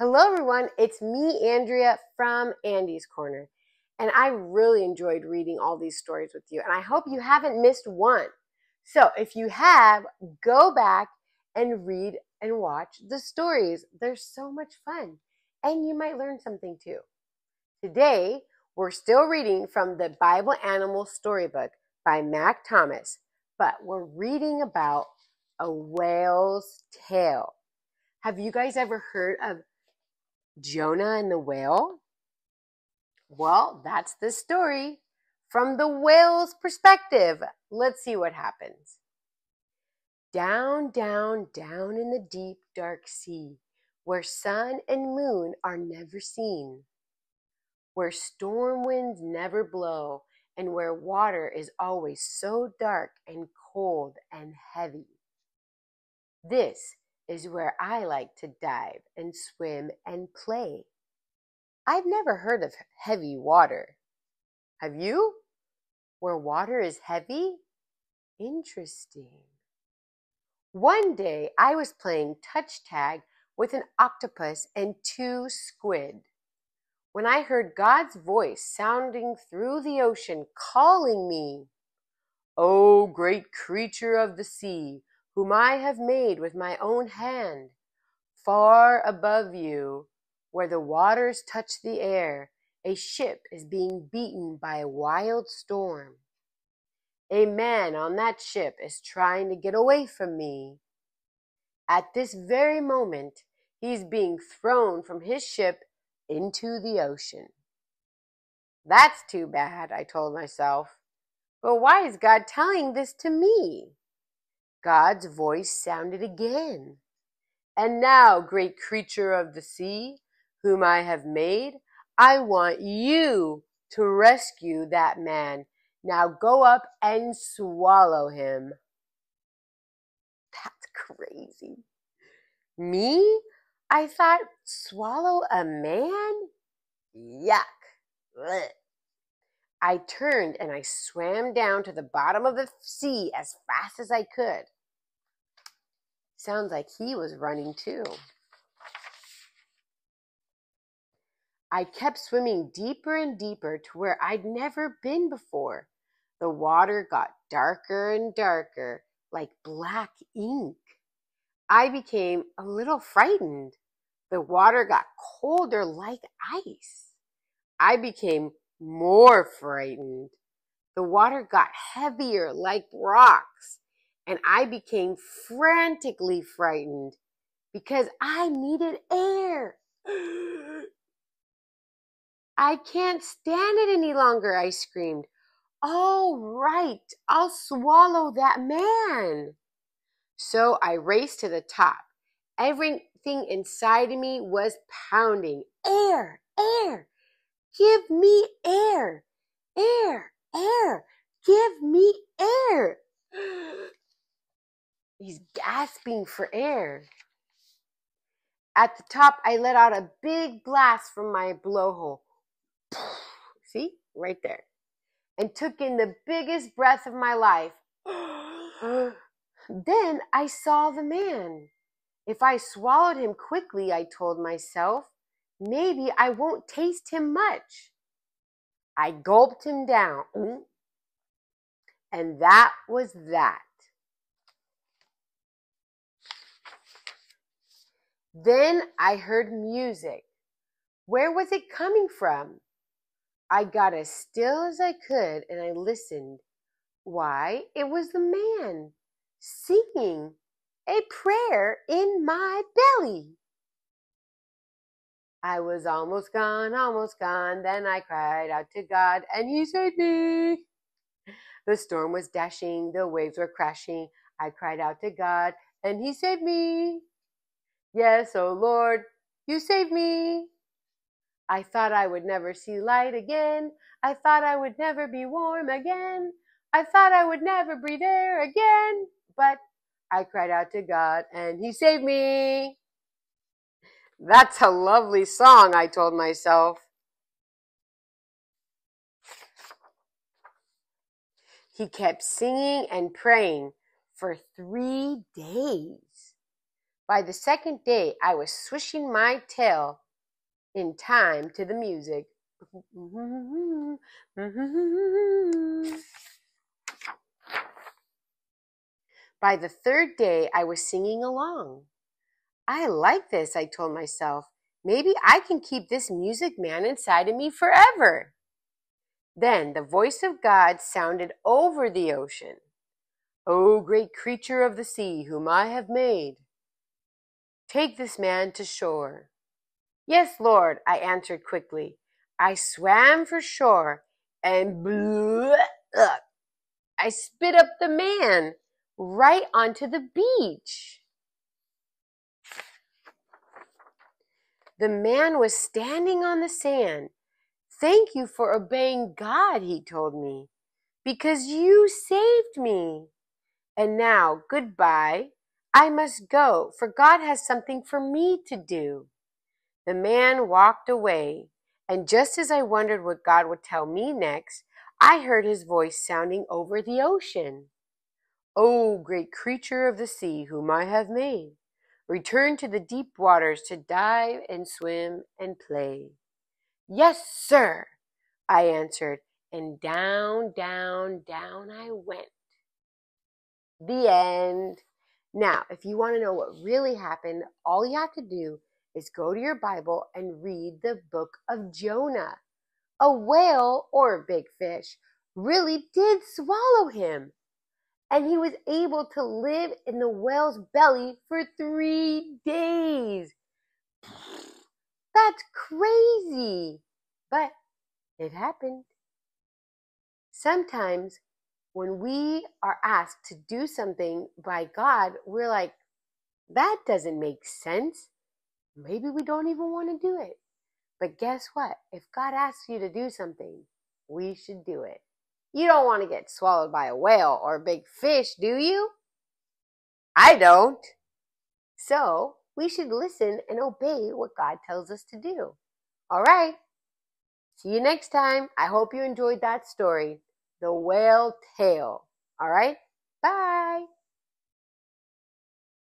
Hello everyone, it's me, Andrea from Andy's Corner. And I really enjoyed reading all these stories with you, and I hope you haven't missed one. So if you have, go back and read and watch the stories. They're so much fun, and you might learn something too. Today, we're still reading from the Bible Animal Storybook by Mack, but we're reading about a whale's tale. Have you guys ever heard of Jonah and the whale? Well, that's the story from the whale's perspective. Let's see what happens. Down, down, down in the deep, dark sea, where sun and moon are never seen, where storm winds never blow, and where water is always so dark and cold and heavy. This is where I like to dive and swim and play. I've never heard of heavy water. Have you? Where water is heavy? Interesting. One day I was playing touch tag with an octopus and two squid when I heard God's voice sounding through the ocean calling me, "O great creature of the sea, whom I have made with my own hand, far above you, where the waters touch the air, a ship is being beaten by a wild storm. A man on that ship is trying to get away from me. At this very moment, he's being thrown from his ship into the ocean." That's too bad, I told myself. But why is God telling this to me? God's voice sounded again. "And now, great creature of the sea, whom I have made, I want you to rescue that man. Now go up and swallow him." That's crazy. Me? I thought, swallow a man? Yuck. Ugh. I turned and I swam down to the bottom of the sea as fast as I could. Sounds like he was running too. I kept swimming deeper and deeper to where I'd never been before. The water got darker and darker, like black ink. I became a little frightened. The water got colder like ice. I became more frightened. The water got heavier like rocks, and I became frantically frightened because I needed air. "I can't stand it any longer," I screamed. "All right, I'll swallow that man." So I raced to the top. Everything inside of me was pounding. Air, air, give me air, air, air, give me air. He's gasping for air. At the top, I let out a big blast from my blowhole. See, right there. And took in the biggest breath of my life. Then I saw the man. If I swallowed him quickly, I told myself, maybe I won't taste him much. I gulped him down. And that was that. Then I heard music. Where was it coming from? I got as still as I could and I listened. Why, it was the man singing a prayer in my belly. I was almost gone, then I cried out to God and he saved me. The storm was dashing, the waves were crashing. I cried out to God and he saved me. Yes, oh Lord, you saved me. I thought I would never see light again. I thought I would never be warm again. I thought I would never breathe air again. But I cried out to God and he saved me. That's a lovely song, I told myself. He kept singing and praying for 3 days. By the second day, I was swishing my tail in time to the music. By the third day, I was singing along. I like this, I told myself. Maybe I can keep this music man inside of me forever. Then the voice of God sounded over the ocean. O great creature of the sea, whom I have made, take this man to shore. Yes, Lord, I answered quickly. I swam for shore and I spit up the man right onto the beach. The man was standing on the sand. Thank you for obeying God, he told me, because you saved me. And now, goodbye. I must go, for God has something for me to do. The man walked away, and just as I wondered what God would tell me next, I heard his voice sounding over the ocean. O great creature of the sea, whom I have made, return to the deep waters to dive and swim and play. Yes, sir, I answered, and down, down, down I went. The end. Now, if you want to know what really happened, all you have to do is go to your Bible and read the book of Jonah. A whale, or a big fish, really did swallow him. And he was able to live in the whale's belly for 3 days. That's crazy. But it happened. Sometimes when we are asked to do something by God, we're like, that doesn't make sense. Maybe we don't even want to do it. But guess what? If God asks you to do something, we should do it. You don't want to get swallowed by a whale or a big fish, do you? I don't. So we should listen and obey what God tells us to do. All right. See you next time. I hope you enjoyed that story, The Whale Tale. All right. Bye.